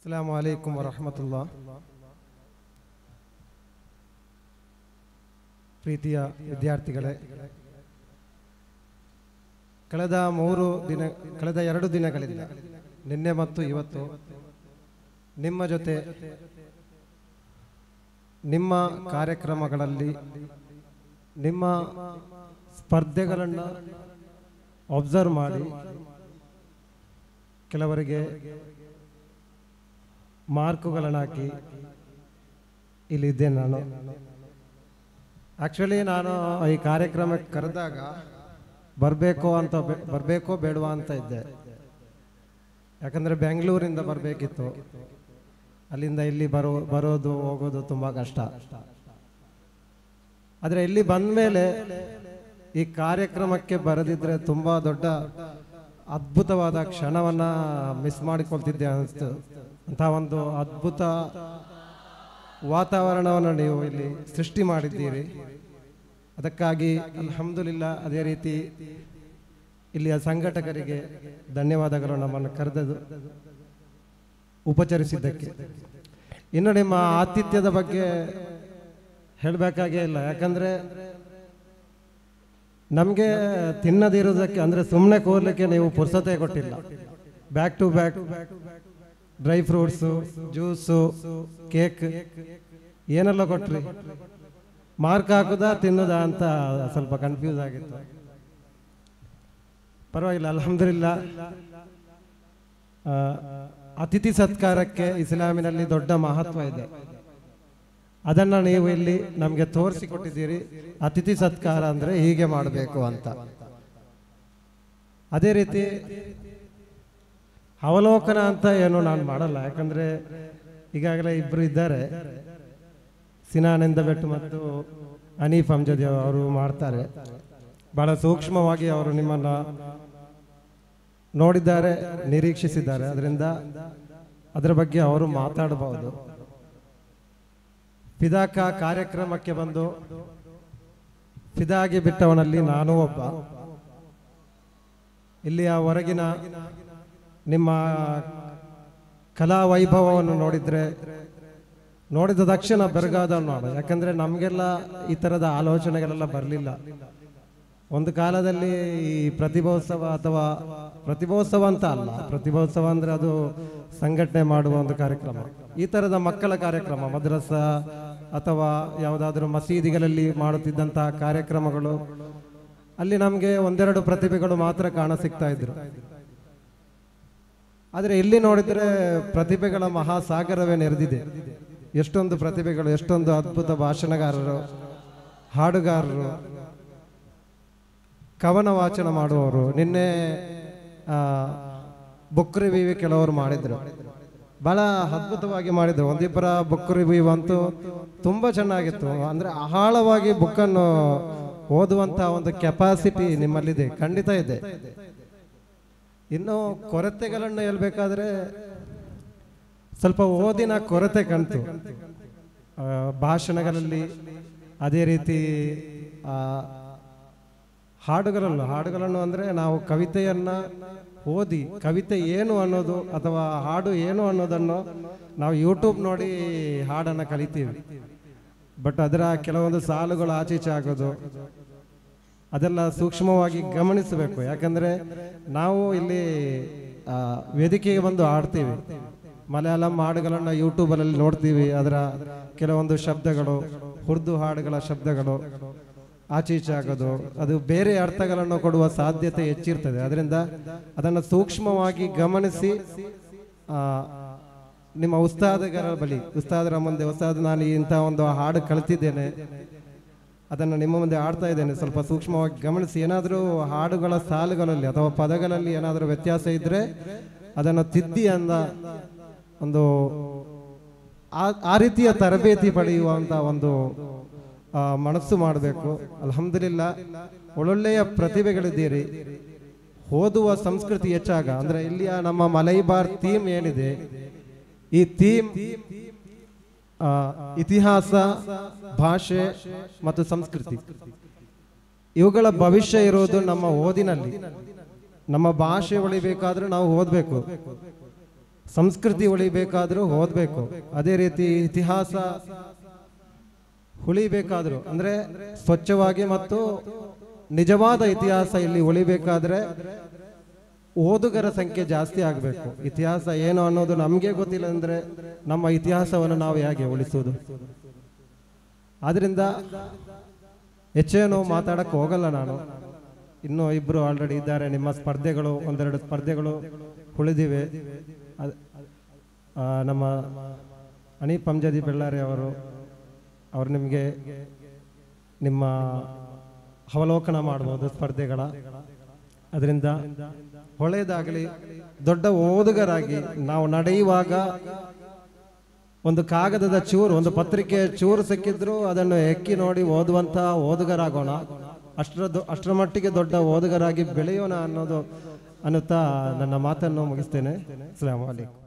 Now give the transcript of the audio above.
ಅಸ್ಸಲಾಮು ಅಲೈಕುಂ ವರಹಮತುಲ್ಲಾಹ್. ಪ್ರೀತಿಯ ವಿದ್ಯಾರ್ಥಿಗಳೇ, ಕಳೆದ 2 ದಿನಗಳಿಂದ ನಿನ್ನೆ ಮತ್ತು ಇವತ್ತು ನಿಮ್ಮ ಜೊತೆ ನಿಮ್ಮ ಕಾರ್ಯಕ್ರಮಗಳಲ್ಲಿ ನಿಮ್ಮ ಸ್ಪರ್ಧೆಗಳನ್ನು ಅಬ್ಸರ್ವ್ ಮಾಡಿ ಕೆಲವರಿಗೆ ಮಾರ್ಕುಗಳನ್ನು ಹಾಕಿ ಇಲ್ಲಿದ್ದೇನೆ. ನಾನು ಆ್ಯಕ್ಚುಲಿ ಈ ಕಾರ್ಯಕ್ರಮಕ್ಕೆ ಕರೆದಾಗ ಬರಬೇಕೋ ಬೇಡವಾ ಅಂತ ಇದ್ದೆ. ಯಾಕಂದರೆ ಬೆಂಗಳೂರಿಂದ ಬರಬೇಕಿತ್ತು, ಅಲ್ಲಿಂದ ಇಲ್ಲಿ ಬರೋದು ಹೋಗೋದು ತುಂಬ ಕಷ್ಟ. ಆದರೆ ಇಲ್ಲಿ ಬಂದ ಮೇಲೆ ಈ ಕಾರ್ಯಕ್ರಮಕ್ಕೆ ಬರದಿದ್ದರೆ ತುಂಬ ದೊಡ್ಡ ಅದ್ಭುತವಾದ ಕ್ಷಣವನ್ನು ಮಿಸ್ ಮಾಡಿಕೊಳ್ತಿದ್ದೆ ಅನಿಸ್ತು. ಅಂಥ ಒಂದು ಅದ್ಭುತ ವಾತಾವರಣವನ್ನು ನೀವು ಇಲ್ಲಿ ಸೃಷ್ಟಿ ಮಾಡಿದ್ದೀರಿ. ಅದಕ್ಕಾಗಿ ಅಲ್ಹಮ್ದುಲಿಲ್ಲಾ. ಅದೇ ರೀತಿ ಇಲ್ಲಿಯ ಸಂಘಟಕರಿಗೆ ಧನ್ಯವಾದಗಳು, ನಮ್ಮನ್ನು ಕರೆದು ಉಪಚರಿಸಿದ್ದಕ್ಕೆ. ಇನ್ನು ನಿಮ್ಮ ಆತಿಥ್ಯದ ಬಗ್ಗೆ ಹೇಳಬೇಕಾಗೇ ಇಲ್ಲ. ಯಾಕಂದರೆ ನಮಗೆ ತಿನ್ನದಿರೋದಕ್ಕೆ, ಅಂದರೆ ಸುಮ್ಮನೆ ಕೂರ್ಲಿಕ್ಕೆ ನೀವು ಪುರ್ಸತೆ ಕೊಟ್ಟಿಲ್ಲ. Back to back dry fruits, juice, cake ಏನೆಲ್ಲ ಕೊಟ್ರಿ. ಮಾರ್ಕ್ ಹಾಕುದಾ ತಿನ್ನೋದಾ ಅಂತ ಸ್ವಲ್ಪ ಕನ್ಫ್ಯೂಸ್ ಆಗಿತ್ತು. ಪರವಾಗಿಲ್ಲ, ಅಲ್ಹಮ್ದುಲಿಲ್ಲಾ. ಅತಿಥಿ ಸತ್ಕಾರಕ್ಕೆ ಇಸ್ಲಾಮಿನಲ್ಲಿ ದೊಡ್ಡ ಮಹತ್ವ ಇದೆ. ಅದನ್ನು ನೀವು ಇಲ್ಲಿ ನಮಗೆ ತೋರಿಸಿಕೊಟ್ಟಿದ್ದೀರಿ. ಅತಿಥಿ ಸತ್ಕಾರ ಅಂದರೆ ಹೀಗೆ ಮಾಡಬೇಕು ಅಂತ. ಅದೇ ರೀತಿ ಅವಲೋಕನ ಅಂತ ಏನು ನಾನು ಮಾಡಲ್ಲ. ಯಾಕಂದರೆ ಈಗಾಗಲೇ ಇಬ್ಬರು ಇದ್ದಾರೆ, ಸಿನಾನಂದ ಬೆಟ್ಟು ಮತ್ತು ಹನೀಫ್ ಅಮ್ಜದಿ ಅವರು ಮಾಡ್ತಾರೆ. ಬಹಳ ಸೂಕ್ಷ್ಮವಾಗಿ ಅವರು ನಿಮ್ಮನ್ನು ನೋಡಿದ್ದಾರೆ, ನಿರೀಕ್ಷಿಸಿದ್ದಾರೆ. ಅದರಿಂದ ಅದರ ಬಗ್ಗೆ ಅವರು ಮಾತಾಡಬಹುದು. ಫಿದಾಕ ಕಾರ್ಯಕ್ರಮಕ್ಕೆ ಬಂದು ಫಿದಾಗಿ ಬಿಟ್ಟವನಲ್ಲಿ ನಾನು ಒಬ್ಬ. ಇಲ್ಲಿಯ ಹೊರಗಿನ ನಿಮ್ಮ ಕಲಾ ವೈಭವವನ್ನು ನೋಡಿದ ತಕ್ಷಣ ಬೆರಗಾದ ನೋಡ. ಯಾಕಂದರೆ ನಮಗೆಲ್ಲ ಈ ಥರದ ಆಲೋಚನೆಗಳೆಲ್ಲ ಬರಲಿಲ್ಲ. ಒಂದು ಕಾಲದಲ್ಲಿ ಈ ಪ್ರತಿಭೋತ್ಸವ ಅಂತ ಅಲ್ಲ, ಪ್ರತಿಭೋತ್ಸವ ಅಂದರೆ ಅದು ಸಂಘಟನೆ ಮಾಡುವ ಒಂದು ಕಾರ್ಯಕ್ರಮ. ಈ ಥರದ ಮಕ್ಕಳ ಕಾರ್ಯಕ್ರಮ, ಮದ್ರಸಾ ಅಥವಾ ಯಾವುದಾದ್ರೂ ಮಸೀದಿಗಳಲ್ಲಿ ಮಾಡುತ್ತಿದ್ದಂತಹ ಕಾರ್ಯಕ್ರಮಗಳು, ಅಲ್ಲಿ ನಮಗೆ 1-2 ಪ್ರತಿಭೆಗಳು ಮಾತ್ರ ಕಾಣಸಿಗ್ತಾ ಇದ್ರು. ಆದರೆ ಇಲ್ಲಿ ನೋಡಿದರೆ ಪ್ರತಿಭೆಗಳ ಮಹಾಸಾಗರವೇ ನೆರೆದಿದೆ. ಎಷ್ಟೊಂದು ಪ್ರತಿಭೆಗಳು, ಎಷ್ಟೊಂದು ಅದ್ಭುತ ಭಾಷಣಗಾರರು, ಹಾಡುಗಾರರು, ಕವನ ವಾಚನ ಮಾಡುವವರು. ನಿನ್ನೆ ಬುಕ್ ರಿವ್ಯೂ ಕೆಲವರು ಮಾಡಿದ್ರು, ಬಹಳ ಅದ್ಭುತವಾಗಿ ಮಾಡಿದ್ರು. 1-2 ಬುಕ್ ರಿವ್ಯೂ ಅಂತೂ ತುಂಬ ಚೆನ್ನಾಗಿತ್ತು. ಅಂದರೆ ಆಳವಾಗಿ ಬುಕ್ಕನ್ನು ಓದುವಂಥ ಒಂದು ಕೆಪಾಸಿಟಿ ನಿಮ್ಮಲ್ಲಿದೆ, ಖಂಡಿತ ಇದೆ. ಇನ್ನು ಕೊರತೆಗಳನ್ನು ಹೇಳ್ಬೇಕಾದ್ರೆ ಸ್ವಲ್ಪ ಓದಿನ ಕೊರತೆ ಕಾಣ್ತು ಭಾಷಣಗಳಲ್ಲಿ. ಅದೇ ರೀತಿ ಹಾಡುಗಳನ್ನು ಅಂದರೆ ನಾವು ಕವಿತೆಯನ್ನು ಓದಿ ಕವಿತೆ ಏನು ಅನ್ನೋದು ಅಥವಾ ಹಾಡು ಏನು ಅನ್ನೋದನ್ನು ನಾವು ಯೂಟ್ಯೂಬ್ ನೋಡಿ ಹಾಡನ್ನು ಕಲಿತೀವಿ. ಬಟ್ ಅದರ ಕೆಲವೊಂದು ಸಾಲುಗಳು ಆಚೀಚೆ ಆಗೋದು, ಅದೆಲ್ಲ ಸೂಕ್ಷ್ಮವಾಗಿ ಗಮನಿಸಬೇಕು. ಯಾಕಂದರೆ ನಾವು ಇಲ್ಲಿ ವೇದಿಕೆಗೆ ಬಂದು ಹಾಡ್ತೀವಿ, ಮಲಯಾಳಂ ಹಾಡುಗಳನ್ನು ಯೂಟ್ಯೂಬಲ್ಲಿ ನೋಡ್ತೀವಿ. ಅದರ ಕೆಲವೊಂದು ಶಬ್ದಗಳು, ಉರ್ದು ಹಾಡುಗಳ ಶಬ್ದಗಳು ಆಚೀಚೆ ಆಗೋದು, ಅದು ಬೇರೆ ಅರ್ಥಗಳನ್ನು ಕೊಡುವ ಸಾಧ್ಯತೆ ಹೆಚ್ಚಿರ್ತದೆ. ಅದರಿಂದ ಅದನ್ನು ಸೂಕ್ಷ್ಮವಾಗಿ ಗಮನಿಸಿ ನಿಮ್ಮ ಉಸ್ತಾದರ ಮುಂದೆ, ಉಸ್ತಾದ್ ನಾನು ಇಂಥ ಒಂದು ಹಾಡು ಕಲಿತಿದ್ದೇನೆ, ಅದನ್ನು ನಿಮ್ಮ ಮುಂದೆ ಆಡ್ತಾ ಇದ್ದೇನೆ, ಸ್ವಲ್ಪ ಸೂಕ್ಷ್ಮವಾಗಿ ಗಮನಿಸಿ. ಏನಾದರೂ ಹಾಡುಗಳ ಸಾಲುಗಳಲ್ಲಿ ಅಥವಾ ಪದಗಳಲ್ಲಿ ಏನಾದರೂ ವ್ಯತ್ಯಾಸ ಇದ್ದರೆ ಅದನ್ನು ತಿದ್ದಿ ಒಂದು ಆ ರೀತಿಯ ತರಬೇತಿ ಪಡೆಯುವಂಥ ಒಂದು ಮನಸ್ಸು ಮಾಡಬೇಕು. ಅಲ್ಹಮ್ದುಲಿಲ್ಲಾ, ಒಳ್ಳೊಳ್ಳೆಯ ಪ್ರತಿಭೆಗಳಿದ್ದೀರಿ. ಓದುವ ಸಂಸ್ಕೃತಿ ಹೆಚ್ಚಾಗ, ಅಂದರೆ ಇಲ್ಲಿಯ ನಮ್ಮ ಮಲೈಬಾರ್ ಥೀಮ್ ಏನಿದೆ, ಈ ಥೀಮ್ ಇತಿಹಾಸ, ಭಾಷೆ ಮತ್ತು ಸಂಸ್ಕೃತಿ, ಇವುಗಳ ಭವಿಷ್ಯ ಇರೋದು ನಮ್ಮ ಓದಿನಲ್ಲಿ. ನಮ್ಮ ಭಾಷೆ ಉಳಿಬೇಕಾದ್ರೆ ನಾವು ಓದಬೇಕು. ಸಂಸ್ಕೃತಿ ಉಳಿಬೇಕಾದ್ರೂ ಓದಬೇಕು. ಅದೇ ರೀತಿ ಇತಿಹಾಸ ಉಳಿಬೇಕಾದ್ರು ಅಂದರೆ ಸ್ವಚ್ಛವಾಗಿ ಮತ್ತು ನಿಜವಾದ ಇತಿಹಾಸ ಇಲ್ಲಿ ಉಳಿಬೇಕಾದ್ರೆ ಓದುಗರ ಸಂಖ್ಯೆ ಜಾಸ್ತಿ ಆಗಬೇಕು. ಇತಿಹಾಸ ಏನು ಅನ್ನೋದು ನಮಗೆ ಗೊತ್ತಿಲ್ಲ ಅಂದರೆ ನಮ್ಮ ಇತಿಹಾಸವನ್ನು ನಾವು ಹೇಗೆ ಉಳಿಸೋದು? ಆದ್ರಿಂದ ಹೆಚ್ಚೇನು ಮಾತಾಡಕ್ಕೆ ಹೋಗಲ್ಲ ನಾನು. ಇನ್ನೂ ಇಬ್ಬರು ಆಲ್ರೆಡಿ ಇದ್ದಾರೆ. ನಿಮ್ಮ ಸ್ಪರ್ಧೆಗಳು ಒಂದೆರಡು ಸ್ಪರ್ಧೆಗಳು ಉಳಿದಿವೆ. ನಮ್ಮ ಅನೀಪ್ ಅಂಜದಿ ಬೆಳ್ಳಾರಿ ಅವರು ನಿಮಗೆ ನಿಮ್ಮ ಅವಲೋಕನ ಮಾಡ್ಬೋದು ಸ್ಪರ್ಧೆಗಳ. ಅದರಿಂದ ಒಳ್ಳೆಯದಾಗಲಿ. ದೊಡ್ಡ ಓದುಗರಾಗಿ ನಾವು ನಡೆಯುವಾಗ ಒಂದು ಕಾಗದದ ಚೂರು, ಒಂದು ಪತ್ರಿಕೆಯ ಚೂರು ಸಿಕ್ಕಿದ್ರು ಅದನ್ನು ಎಕ್ಕಿ ನೋಡಿ ಓದುವಂಥ ಓದುಗರಾಗೋಣ. ಅಷ್ಟರ ಮಟ್ಟಿಗೆ ದೊಡ್ಡ ಓದುಗರಾಗಿ ಬೆಳೆಯೋಣ ಅನ್ನುತ್ತಾ ನನ್ನ ಮಾತನ್ನು ಮುಗಿಸ್ತೇನೆ. ಅಸ್ಸಲಾಮು ಅಲೈಕುಂ.